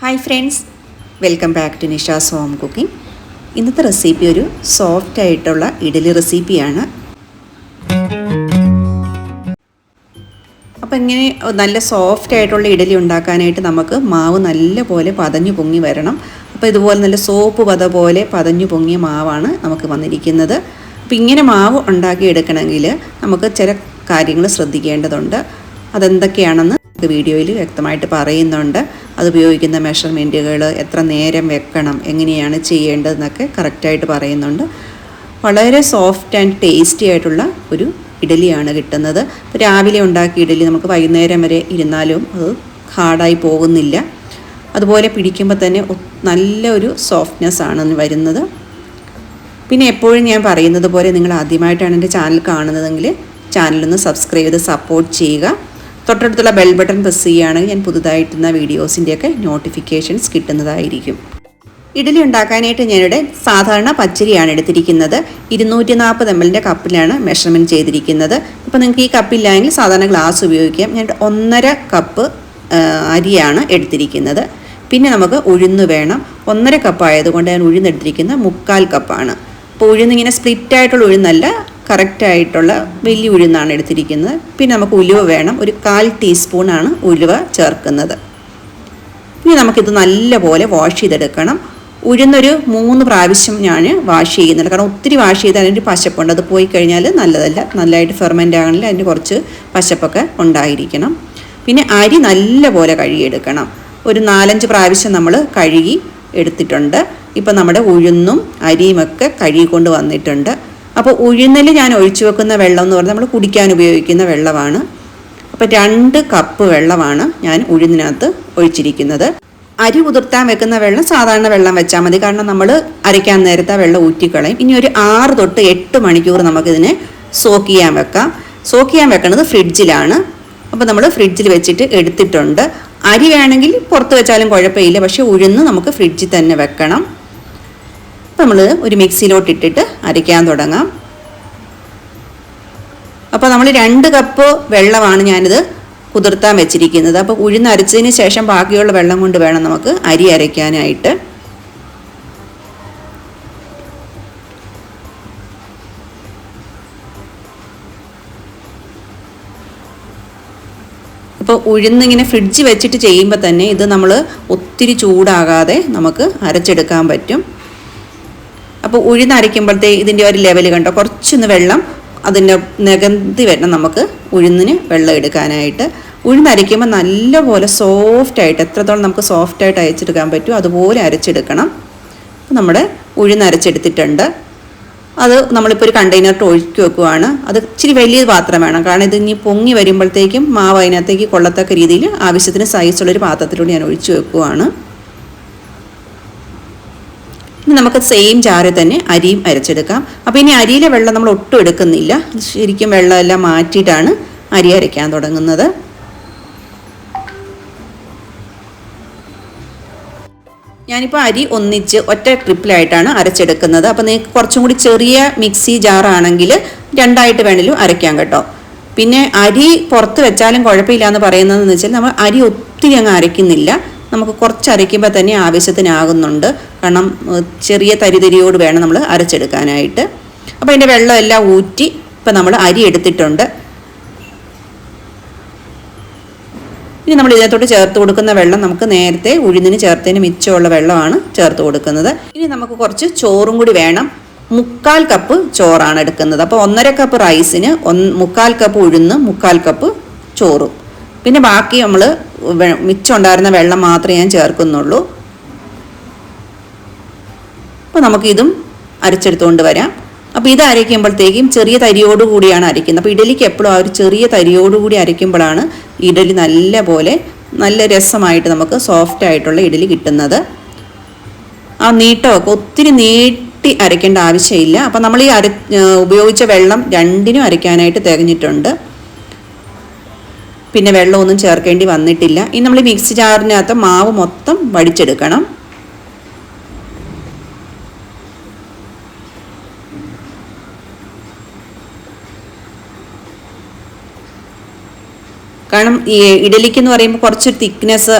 Hi friends, welcome back to Nisha's home cooking. ഇന്നത്തെ recipe ഒരു soft ആയിട്ടുള്ള ഇഡ്ഡലി റെസിപ്പിയാണ്. അപ്പോൾ ഇങ്ങനെ നല്ല സോഫ്റ്റ് ആയിട്ടുള്ള ഇഡ്ഡലി ഉണ്ടാക്കാനായിട്ട് നമുക്ക് മാവ് നല്ലപോലെ പതഞ്ഞു പൊങ്ങി വരണം. അപ്പോൾ ഇതുപോലെ നല്ല സോപ്പ് പത പോലെ പതഞ്ഞു പൊങ്ങിയ മാവാണ് നമുക്ക് വന്നിരിക്കുന്നത്. അപ്പോൾ ഇങ്ങനെ മാവ് ഉണ്ടാക്കിയെടുക്കണമെങ്കിൽ നമുക്ക് ചില കാര്യങ്ങൾ ശ്രദ്ധിക്കേണ്ടതുണ്ട്. അതെന്തൊക്കെയാണെന്ന് വീഡിയോയിൽ വ്യക്തമായിട്ട് പറയുന്നുണ്ട്. അത് ഉപയോഗിക്കുന്ന മെഷർമെൻറ്റുകൾ, എത്ര നേരം വെക്കണം, എങ്ങനെയാണ് ചെയ്യേണ്ടതെന്നൊക്കെ കറക്റ്റായിട്ട് പറയുന്നുണ്ട്. വളരെ സോഫ്റ്റ് ആൻഡ് ടേസ്റ്റി ആയിട്ടുള്ള ഒരു ഇഡ്ഡലിയാണ് കിട്ടുന്നത്. ഇപ്പോൾ രാവിലെ ഉണ്ടാക്കിയ ഇഡ്ഡലി നമുക്ക് വൈകുന്നേരം വരെ ഇരുന്നാലും അത് ഹാർഡായി പോകുന്നില്ല. അതുപോലെ പിടിക്കുമ്പോൾ തന്നെ നല്ല ഒരു സോഫ്റ്റ്നെസ് ആണ് വരുന്നത്. പിന്നെ എപ്പോഴും ഞാൻ പറയുന്നത് പോലെ നിങ്ങൾ ആദ്യമായിട്ടാണ് എൻ്റെ ചാനൽ കാണുന്നതെങ്കിൽ ചാനലൊന്ന് സബ്സ്ക്രൈബ് ചെയ്ത് സപ്പോർട്ട് ചെയ്യുക. തൊട്ടടുത്തുള്ള ബെൽ ബട്ടൺ പ്രസ് ചെയ്യുകയാണെങ്കിൽ ഞാൻ പുതുതായിട്ടുള്ള വീഡിയോസിൻ്റെയൊക്കെ നോട്ടിഫിക്കേഷൻസ് കിട്ടുന്നതായിരിക്കും. ഇഡ്ഡലി ഉണ്ടാക്കാനായിട്ട് ഞാനിവിടെ സാധാരണ പച്ചരിയാണ് എടുത്തിരിക്കുന്നത്. 240 ml കപ്പിലാണ് മെഷർമെൻറ്റ് ചെയ്തിരിക്കുന്നത്. ഇപ്പോൾ നിങ്ങൾക്ക് ഈ കപ്പില്ലായെങ്കിൽ സാധാരണ ഗ്ലാസ് ഉപയോഗിക്കാം. ഞാൻ 1.5 കപ്പ് അരിയാണ് എടുത്തിരിക്കുന്നത്. പിന്നെ നമുക്ക് ഉഴുന്ന് വേണം. 1.5 കപ്പ് ആയതുകൊണ്ട് ഞാൻ ഉഴുന്നെടുത്തിരിക്കുന്നത് 3/4 കപ്പാണ്. അപ്പോൾ ഉഴുന്നിങ്ങനെ സ്പ്ലിറ്റായിട്ടുള്ള ഉഴുന്നല്ല, കറക്റ്റായിട്ടുള്ള വലിയ ഉഴുന്നാണ് എടുത്തിരിക്കുന്നത്. പിന്നെ നമുക്ക് ഉലുവ വേണം. ഒരു 1/4 ടീസ്പൂണാണ് ഉലുവ ചേർക്കുന്നത്. ഇനി നമുക്കിത് നല്ലപോലെ വാഷ് ചെയ്തെടുക്കണം. ഉഴുന്നൊരു 3 പ്രാവശ്യം ഞാൻ വാഷ് ചെയ്യുന്നുണ്ട്. കാരണം ഒത്തിരി വാഷ് ചെയ്താൽ അതിൻ്റെ പശപ്പുണ്ട്. അത് പോയി കഴിഞ്ഞാൽ നല്ലതല്ല. നല്ലതായിട്ട് ഫെർമെൻ്റ് ആകണമെങ്കിൽ അതിന് കുറച്ച് പശപ്പൊക്കെ ഉണ്ടായിരിക്കണം. പിന്നെ അരി നല്ലപോലെ കഴുകിയെടുക്കണം. ഒരു 4-5 പ്രാവശ്യം നമ്മൾ കഴുകി എടുത്തിട്ടുണ്ട്. ഇപ്പം നമ്മുടെ ഉഴുന്നും അരിയുമൊക്കെ കഴുകിക്കൊണ്ട് വന്നിട്ടുണ്ട്. അപ്പോൾ ഉഴുന്നിൽ ഞാൻ ഒഴിച്ചു വെക്കുന്ന വെള്ളം എന്ന് പറഞ്ഞാൽ നമ്മൾ കുടിക്കാൻ ഉപയോഗിക്കുന്ന വെള്ളമാണ്. അപ്പോൾ 2 കപ്പ് വെള്ളമാണ് ഞാൻ ഉഴുന്നിനകത്ത് ഒഴിച്ചിരിക്കുന്നത്. അരി കുതിർത്താൻ വെക്കുന്ന വെള്ളം സാധാരണ വെള്ളം വെച്ചാൽ മതി. കാരണം നമ്മൾ അരയ്ക്കാൻ നേരത്തെ വെള്ളം ഊറ്റിക്കളയും. ഇനി ഒരു 6 തൊട്ട് 8 മണിക്കൂർ നമുക്കിതിനെ സോക്ക് ചെയ്യാൻ വെക്കാം. സോക്ക് ചെയ്യാൻ വെക്കുന്നത് ഫ്രിഡ്ജിലാണ്. അപ്പോൾ നമ്മൾ ഫ്രിഡ്ജിൽ വെച്ചിട്ട് എടുത്തിട്ടുണ്ട്. അരി വേണമെങ്കിൽ പുറത്ത് വെച്ചാലും കുഴപ്പമില്ല, പക്ഷേ ഉഴുന്ന് നമുക്ക് ഫ്രിഡ്ജിൽ തന്നെ വെക്കണം. അപ്പോൾ നമ്മൾ ഒരു മിക്സിയിലോട്ട് ഇട്ടിട്ട് അരയ്ക്കാൻ തുടങ്ങാം. അപ്പോൾ നമ്മൾ 2 കപ്പ് വെള്ളമാണ് ഞാനിത് കുതിർത്താൻ വെച്ചിരിക്കുന്നത്. അപ്പോൾ ഉഴുന്ന് അരച്ചതിന് ശേഷം ബാക്കിയുള്ള വെള്ളം കൊണ്ട് വേണം നമുക്ക് അരി അരയ്ക്കാനായിട്ട്. അപ്പോൾ ഉഴുന്നിങ്ങനെ ഫ്രിഡ്ജ് വെച്ചിട്ട് ചെയ്യുമ്പോൾ തന്നെ ഇത് നമ്മൾ ഒത്തിരി ചൂടാകാതെ നമുക്ക് അരച്ചെടുക്കാൻ പറ്റും. അപ്പോൾ ഉഴുന്ന് അരയ്ക്കുമ്പോഴത്തേക്ക് ഇതിൻ്റെ ഒരു ലെവൽ കണ്ടോ, കുറച്ചൊന്ന് വെള്ളം അതിൻ്റെ നികന്തി വരണം നമുക്ക് ഉഴുന്നിന് വെള്ളം എടുക്കാനായിട്ട്. ഉഴുന്ന് അരയ്ക്കുമ്പോൾ നല്ലപോലെ സോഫ്റ്റായിട്ട്, എത്രത്തോളം നമുക്ക് സോഫ്റ്റായിട്ട് അരച്ചെടുക്കാൻ പറ്റും അതുപോലെ അരച്ചെടുക്കണം. നമ്മുടെ ഉഴുന്ന് അരച്ചെടുത്തിട്ടുണ്ട്. അത് നമ്മളിപ്പോൾ ഒരു കണ്ടെയ്നറിട്ട് ഒഴുക്കി വെക്കുകയാണ്. അത് ഇച്ചിരി വലിയ പാത്രം വേണം. കാരണം ഇത് ഇനി പൊങ്ങി വരുമ്പോഴത്തേക്കും മാവ് അതിനകത്തേക്ക് കൊള്ളത്തക്ക രീതിയിൽ ആവശ്യത്തിന് സൈസുള്ളൊരു പാത്രത്തിലൂടെ ഞാൻ ഒഴിച്ചു വെക്കുകയാണ്. ഇനി നമുക്ക് സെയിം ജാറിൽ തന്നെ അരിയും അരച്ചെടുക്കാം. അപ്പോൾ ഇനി അരിയിലെ വെള്ളം നമ്മൾ ഒട്ടും എടുക്കുന്നില്ല. ശരിക്കും വെള്ളമെല്ലാം മാറ്റിയിട്ടാണ് അരി അരയ്ക്കാൻ തുടങ്ങുന്നത്. ഞാനിപ്പോൾ അരി ഒന്നിച്ച് ഒറ്റ ട്രിപ്പിലായിട്ടാണ് അരച്ചെടുക്കുന്നത്. അപ്പോൾ നിങ്ങൾക്ക് കുറച്ചും കൂടി ചെറിയ മിക്സി ജാറാണെങ്കിൽ 2ആയിട്ട് വേണമെങ്കിലും അരയ്ക്കാം കേട്ടോ. പിന്നെ അരി പുറത്ത് വെച്ചാലും കുഴപ്പമില്ല എന്ന് പറയുന്നതെന്ന് വെച്ചാൽ നമ്മൾ അരി ഒത്തിരി അങ്ങ് അരയ്ക്കുന്നില്ല. നമുക്ക് കുറച്ച് അരയ്ക്കുമ്പോൾ തന്നെ ആവശ്യത്തിനാകുന്നുണ്ട്. കാരണം ചെറിയ തരിതരിയോട് വേണം നമ്മൾ അരച്ചെടുക്കാനായിട്ട്. അപ്പോൾ അതിൻ്റെ വെള്ളം എല്ലാം ഊറ്റി ഇപ്പം നമ്മൾ അരി എടുത്തിട്ടുണ്ട്. ഇനി നമ്മൾ ഇതിനകത്തോട്ട് ചേർത്ത് കൊടുക്കുന്ന വെള്ളം നമുക്ക് നേരത്തെ ഉഴുന്നിന് ചേർത്തതിന് മിച്ചമുള്ള വെള്ളമാണ് ചേർത്ത് കൊടുക്കുന്നത്. ഇനി നമുക്ക് കുറച്ച് ചോറും കൂടി വേണം. 3/4 കപ്പ് ചോറാണ് എടുക്കുന്നത്. അപ്പോൾ 1.5 കപ്പ് റൈസിന് 3/4 കപ്പ് ഉഴുന്ന്, 3/4 കപ്പ് ചോറും. പിന്നെ ബാക്കി നമ്മൾ മിച്ചം ഉണ്ടായിരുന്ന വെള്ളം മാത്രമേ ഞാൻ ചേർക്കുന്നുള്ളൂ. അപ്പോൾ നമുക്കിതും അരച്ചെടുത്തുകൊണ്ട് വരാം. അപ്പോൾ ഇത് അരയ്ക്കുമ്പോഴത്തേക്കും ചെറിയ തരിയോട് കൂടിയാണ് അരയ്ക്കുന്നത്. അപ്പോൾ ഇഡലിക്ക് എപ്പോഴും ആ ഒരു ചെറിയ തരിയോടുകൂടി അരയ്ക്കുമ്പോഴാണ് ഇഡലി നല്ല രസമായിട്ട് നമുക്ക് സോഫ്റ്റ് ആയിട്ടുള്ള ഇഡലി കിട്ടുന്നത്. ആ നീട്ടമൊക്കെ ഒത്തിരി നീട്ടി അരയ്ക്കേണ്ട ആവശ്യമില്ല. അപ്പോൾ നമ്മൾ ഈ ഉപയോഗിച്ച വെള്ളം 2നും അരയ്ക്കാനായിട്ട് തികഞ്ഞിട്ടുണ്ട്. പിന്നെ വെള്ളമൊന്നും ചേർക്കേണ്ടി വന്നിട്ടില്ല. ഇനി നമ്മൾ മിക്സി ജാറിനകത്ത് മാവ് മൊത്തം വടിച്ചെടുക്കണം. കാരണം ഈ ഇഡലിക്ക് എന്ന് പറയുമ്പോൾ കുറച്ച് തിക്നെസ്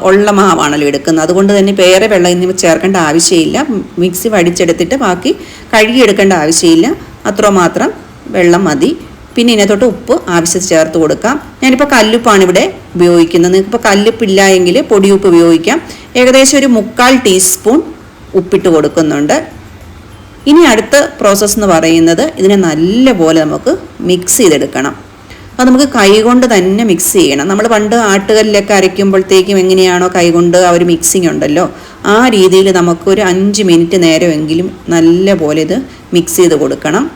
ഉള്ള മാവാണല്ലോ എടുക്കുന്നത്. അതുകൊണ്ട് തന്നെ വേറെ വെള്ളം ഇനി ചേർക്കേണ്ട ആവശ്യമില്ല. മിക്സി വടിച്ചെടുത്തിട്ട് ബാക്കി കഴുകിയെടുക്കേണ്ട ആവശ്യമില്ല. അത്രമാത്രം വെള്ളം മതി. പിന്നെ ഇതിനകത്തോട്ട് ഉപ്പ് ആവശ്യത്തിന് ചേർത്ത് കൊടുക്കാം. ഞാനിപ്പോൾ കല്ലുപ്പാണ് ഇവിടെ ഉപയോഗിക്കുന്നത്. നിങ്ങൾക്കിപ്പോൾ കല്ലുപ്പില്ല എങ്കിൽ പൊടിയുപ്പ് ഉപയോഗിക്കാം. ഏകദേശം ഒരു 3/4 ടീസ്പൂൺ ഉപ്പിട്ട് കൊടുക്കുന്നുണ്ട്. ഇനി അടുത്ത പ്രോസസ്സ് എന്ന് പറയുന്നത് ഇതിനെ നല്ലപോലെ നമുക്ക് മിക്സ് ചെയ്തെടുക്കണം. അത് നമുക്ക് കൈകൊണ്ട് തന്നെ മിക്സ് ചെയ്യണം. നമ്മൾ പണ്ട് ആട്ടുകല്ലിലൊക്കെ അരയ്ക്കുമ്പോഴത്തേക്കും എങ്ങനെയാണോ കൈകൊണ്ട് ആ ഒരു മിക്സിങ് ഉണ്ടല്ലോ, ആ രീതിയിൽ നമുക്കൊരു 5 മിനിറ്റ് നേരമെങ്കിലും നല്ലപോലെ ഇത് മിക്സ് ചെയ്ത് കൊടുക്കണം.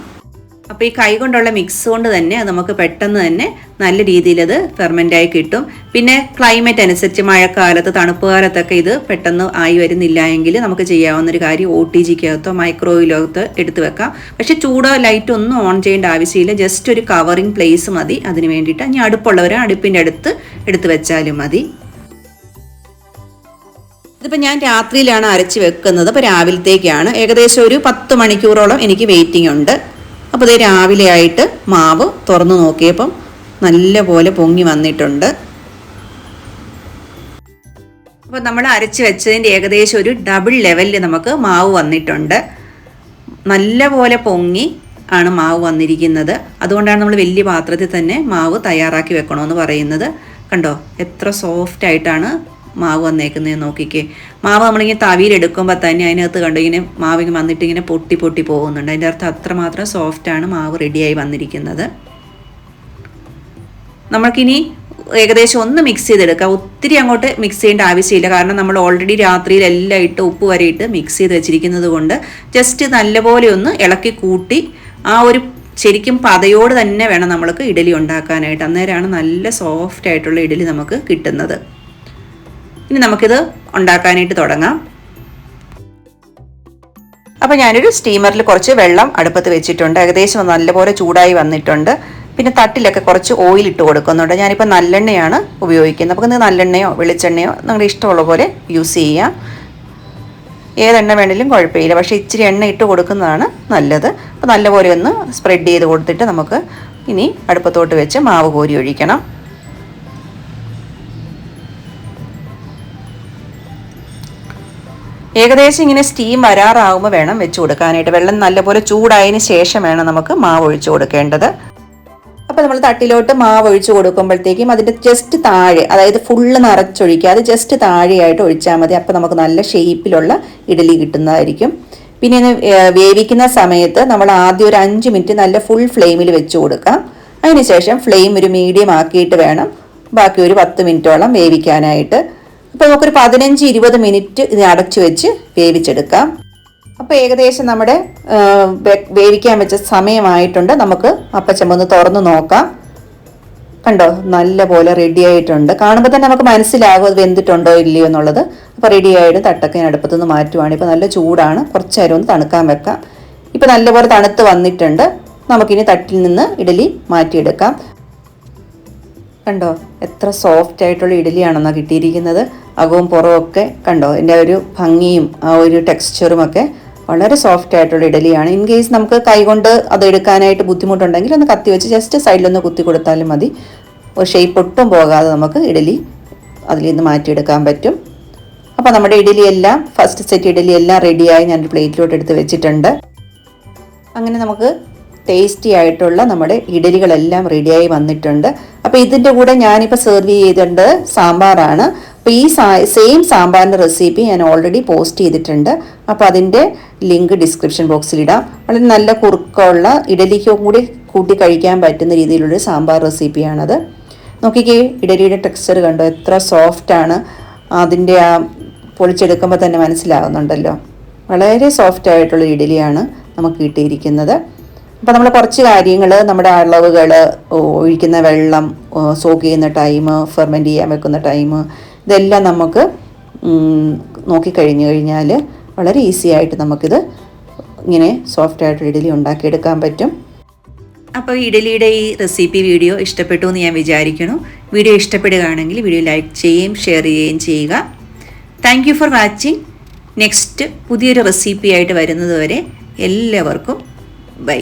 അപ്പോൾ ഈ കൈ കൊണ്ടുള്ള മിക്സ് കൊണ്ട് തന്നെ അത് നമുക്ക് പെട്ടെന്ന് തന്നെ നല്ല രീതിയിൽ അത് ഫെർമെൻ്റായി കിട്ടും. പിന്നെ ക്ലൈമറ്റ് അനുസരിച്ച് മഴക്കാലത്ത് തണുപ്പ് കാലത്തൊക്കെ ഇത് പെട്ടെന്ന് ആയി വരുന്നില്ല എങ്കിൽ നമുക്ക് ചെയ്യാവുന്നൊരു കാര്യം OTGക്കകത്തോ മൈക്രോവേവിലകത്തോ എടുത്ത് വെക്കാം. പക്ഷേ ചൂടോ ലൈറ്റോ ഒന്നും ഓൺ ചെയ്യേണ്ട ആവശ്യമില്ല. ജസ്റ്റ് ഒരു കവറിങ് പ്ലേസ് മതി അതിന് വേണ്ടിയിട്ട്. ഇനി അടുപ്പുള്ളവർ അടുപ്പിൻ്റെ അടുത്ത് എടുത്ത് വെച്ചാലും മതി. ഇതിപ്പോൾ ഞാൻ രാത്രിയിലാണ് അരച്ച് വെക്കുന്നത്. അപ്പോൾ രാവിലത്തേക്കാണ്. ഏകദേശം ഒരു 10 മണിക്കൂറോളം എനിക്ക് വെയിറ്റിംഗ് ഉണ്ട്. അപ്പോൾ ഇത് രാവിലെ ആയിട്ട് മാവ് തുറന്നു നോക്കിയപ്പം നല്ലപോലെ പൊങ്ങി വന്നിട്ടുണ്ട്. അപ്പോൾ നമ്മൾ അരച്ച് വെച്ചതിൻ്റെ ഏകദേശം ഒരു ഡബിൾ ലെവലിൽ നമുക്ക് മാവ് വന്നിട്ടുണ്ട്. നല്ലപോലെ പൊങ്ങി ആണ് മാവ് വന്നിരിക്കുന്നത്. അതുകൊണ്ടാണ് നമ്മൾ വലിയ പാത്രത്തിൽ തന്നെ മാവ് തയ്യാറാക്കി വെക്കണമെന്ന് പറയുന്നത്. കണ്ടോ എത്ര സോഫ്റ്റ് ആയിട്ടാണ് മാവ് വന്നേക്കുന്നത് നോക്കിക്കേ. മാവ് നമ്മളിങ്ങനെ തവിയിലെടുക്കുമ്പോൾ തന്നെ അതിനകത്ത് കണ്ടോ ഇങ്ങനെ മാവിങ്ങനെ വന്നിട്ട് ഇങ്ങനെ പൊട്ടി പൊട്ടി പോകുന്നുണ്ട്. അതിൻ്റെ അർത്ഥം അത്രമാത്രം സോഫ്റ്റാണ് മാവ് റെഡിയായി വന്നിരിക്കുന്നത്. നമ്മൾക്കിനി ഏകദേശം ഒന്ന് മിക്സ് ചെയ്തെടുക്കാം. ഒത്തിരി അങ്ങോട്ട് മിക്സ് ചെയ്യേണ്ട ആവശ്യമില്ല. കാരണം നമ്മൾ ഓൾറെഡി രാത്രിയിൽ എല്ലാം ഇട്ട് ഉപ്പ് വരെ ഇട്ട് മിക്സ് ചെയ്ത് വെച്ചിരിക്കുന്നത് കൊണ്ട് ജസ്റ്റ് നല്ലപോലെ ഒന്ന് ഇളക്കി കൂട്ടി ആ ഒരു ശരിക്കും പതയോട് തന്നെ വേണം നമ്മൾക്ക് ഇഡലി ഉണ്ടാക്കാനായിട്ട്. അന്നേരമാണ് നല്ല സോഫ്റ്റ് ആയിട്ടുള്ള ഇഡലി നമുക്ക് കിട്ടുന്നത്. ഇനി നമുക്കിത് ഉണ്ടാക്കാനായിട്ട് തുടങ്ങാം. അപ്പോൾ ഞാനൊരു സ്റ്റീമറിൽ കുറച്ച് വെള്ളം അടുപ്പത്ത് വെച്ചിട്ടുണ്ട്. ഏകദേശം നല്ലപോലെ ചൂടായി വന്നിട്ടുണ്ട്. പിന്നെ തട്ടിലൊക്കെ കുറച്ച് ഓയിൽ ഇട്ട് കൊടുക്കുന്നുണ്ട്. ഞാനിപ്പോൾ നല്ലെണ്ണയാണ് ഉപയോഗിക്കുന്നത്. അപ്പോൾ നിങ്ങൾക്ക് നല്ലെണ്ണയോ വെളിച്ചെണ്ണയോ നിങ്ങളുടെ ഇഷ്ടമുള്ള പോലെ യൂസ് ചെയ്യാം. ഏതെണ്ണ വേണമെങ്കിലും കുഴപ്പമില്ല. പക്ഷേ ഇച്ചിരി എണ്ണ ഇട്ട് കൊടുക്കുന്നതാണ് നല്ലത്. അപ്പോൾ നല്ലപോലെ ഒന്ന് സ്പ്രെഡ് ചെയ്ത് കൊടുത്തിട്ട് നമുക്ക് ഇനി അടുപ്പത്തോട്ട് വെച്ച് മാവ് കോരി ഒഴിക്കണം. ഏകദേശം ഇങ്ങനെ സ്റ്റീം വരാറാകുമ്പോൾ വേണം വെച്ച് കൊടുക്കാനായിട്ട്. വെള്ളം നല്ലപോലെ ചൂടായതിന് ശേഷം വേണം നമുക്ക് മാവ് ഒഴിച്ചു കൊടുക്കേണ്ടത്. അപ്പോൾ നമ്മൾ തട്ടിലോട്ട് മാവ് ഒഴിച്ചു കൊടുക്കുമ്പോഴത്തേക്കും അതിൻ്റെ ജസ്റ്റ് താഴെ, അതായത് ഫുള്ള് നിറച്ചൊഴിക്കാതെ ജസ്റ്റ് താഴെയായിട്ട് ഒഴിച്ചാൽ മതി. അപ്പോൾ നമുക്ക് നല്ല ഷേപ്പിലുള്ള ഇഡലി കിട്ടുന്നതായിരിക്കും. പിന്നെ വേവിക്കുന്ന സമയത്ത് നമ്മൾ ആദ്യം ഒരു 5 മിനിറ്റ് നല്ല ഫുൾ ഫ്ലെയിമിൽ വെച്ച് കൊടുക്കാം. അതിനുശേഷം ഫ്ലെയിം ഒരു മീഡിയം ആക്കിയിട്ട് വേണം ബാക്കി ഒരു 10 മിനിറ്റോളം വേവിക്കാനായിട്ട്. അപ്പോൾ നമുക്കൊരു 15-20 മിനിറ്റ് ഇത് അടച്ചു വെച്ച് വേവിച്ചെടുക്കാം. അപ്പോൾ ഏകദേശം നമ്മുടെ വേവിക്കാൻ വെച്ച സമയമായിട്ടുണ്ട്. നമുക്ക് അപ്പച്ചമ്പൊന്ന് തുറന്ന് നോക്കാം. കണ്ടോ നല്ലപോലെ റെഡി ആയിട്ടുണ്ട്. കാണുമ്പോൾ തന്നെ നമുക്ക് മനസ്സിലാകും അത് വെന്തിട്ടുണ്ടോ ഇല്ലയോ എന്നുള്ളത്. അപ്പോൾ റെഡി ആയിട്ട് തട്ടൊക്കെ അടുപ്പത്തു നിന്ന് മാറ്റുവാണ്. ഇപ്പോൾ നല്ല ചൂടാണ്. കുറച്ച് നേരം ഒന്ന് തണുക്കാൻ വെക്കാം. ഇപ്പോൾ നല്ലപോലെ തണുത്ത് വന്നിട്ടുണ്ട്. നമുക്കിനി തട്ടിൽ നിന്ന് ഇഡലി മാറ്റിയെടുക്കാം. കണ്ടോ എത്ര സോഫ്റ്റ് ആയിട്ടുള്ള ഇഡലിയാണെന്നാണ് കിട്ടിയിരിക്കുന്നത്. അകവും പുറമൊക്കെ കണ്ടോ എൻ്റെ ഒരു ഭംഗിയും ആ ഒരു ടെക്സ്ചറും ഒക്കെ വളരെ സോഫ്റ്റ് ആയിട്ടുള്ള ഇഡലിയാണ്. ഇൻ കേസ് നമുക്ക് കൈകൊണ്ട് അത് എടുക്കാനായിട്ട് ബുദ്ധിമുട്ടുണ്ടെങ്കിൽ ഒന്ന് കത്തി വെച്ച് ജസ്റ്റ് സൈഡിലൊന്ന് കുത്തി കൊടുത്താലും മതി. ഒരു ഷേപ്പ് ഒട്ടും പോകാതെ നമുക്ക് ഇഡലി അതിൽ നിന്ന് മാറ്റിയെടുക്കാൻ പറ്റും. അപ്പോൾ നമ്മുടെ ഇഡലിയെല്ലാം ഫസ്റ്റ് സെറ്റ് ഇഡലിയെല്ലാം റെഡിയായി ഞാനൊരു പ്ലേറ്റിലോട്ട് എടുത്ത് വെച്ചിട്ടുണ്ട്. അങ്ങനെ നമുക്ക് ടേസ്റ്റി ആയിട്ടുള്ള നമ്മുടെ ഇഡലികളെല്ലാം റെഡിയായി വന്നിട്ടുണ്ട്. അപ്പോൾ ഇതിൻ്റെ കൂടെ ഞാനിപ്പോൾ സെർവ് ചെയ്തിട്ടുണ്ട് സാമ്പാറാണ്. അപ്പോൾ ഈ സെയിം സാമ്പാറിൻ്റെ റെസിപ്പി ഞാൻ ഓൾറെഡി പോസ്റ്റ് ചെയ്തിട്ടുണ്ട്. അപ്പോൾ അതിൻ്റെ ലിങ്ക് ഡിസ്ക്രിപ്ഷൻ ബോക്സിലിടാം. വളരെ നല്ല കുറുക്കമുള്ള ഇഡലിക്ക് കൂടി കൂട്ടി കഴിക്കാൻ പറ്റുന്ന രീതിയിലുള്ളൊരു സാമ്പാർ റെസിപ്പിയാണത്. നോക്കിക്കേ ഇഡലിയുടെ ടെക്സ്ചർ കണ്ടോ എത്ര സോഫ്റ്റാണ്. അതിൻ്റെ ആ പൊളിച്ചെടുക്കുമ്പോൾ തന്നെ മനസ്സിലാകുന്നുണ്ടല്ലോ. വളരെ സോഫ്റ്റ് ആയിട്ടുള്ള ഇഡലിയാണ് നമുക്ക് കിട്ടിയിരിക്കുന്നത്. അപ്പോൾ നമ്മൾ കുറച്ച് കാര്യങ്ങൾ നമ്മുടെ അളവുകൾ, ഒഴിക്കുന്ന വെള്ളം, സോക്ക് ചെയ്യുന്ന ടൈം, ഫെർമെൻറ്റ് ചെയ്യാൻ വെക്കുന്ന ടൈം, ഇതെല്ലാം നമുക്ക് നോക്കിക്കഴിഞ്ഞു കഴിഞ്ഞാൽ വളരെ ഈസി ആയിട്ട് നമുക്കിത് ഇങ്ങനെ സോഫ്റ്റ് ആയിട്ട് ഇഡലി ഉണ്ടാക്കിയെടുക്കാൻ പറ്റും. അപ്പോൾ ഇഡലിയുടെ ഈ റെസിപ്പി വീഡിയോ ഇഷ്ടപ്പെട്ടു എന്ന് ഞാൻ വിചാരിക്കുന്നു. വീഡിയോ ഇഷ്ടപ്പെടുകയാണെങ്കിൽ വീഡിയോ ലൈക്ക് ചെയ്യുകയും ഷെയർ ചെയ്യുകയും ചെയ്യുക. Thank you for watching. Next പുതിയൊരു റെസിപ്പി ആയിട്ട് വരുന്നത് വരെ എല്ലാവർക്കും ബൈ.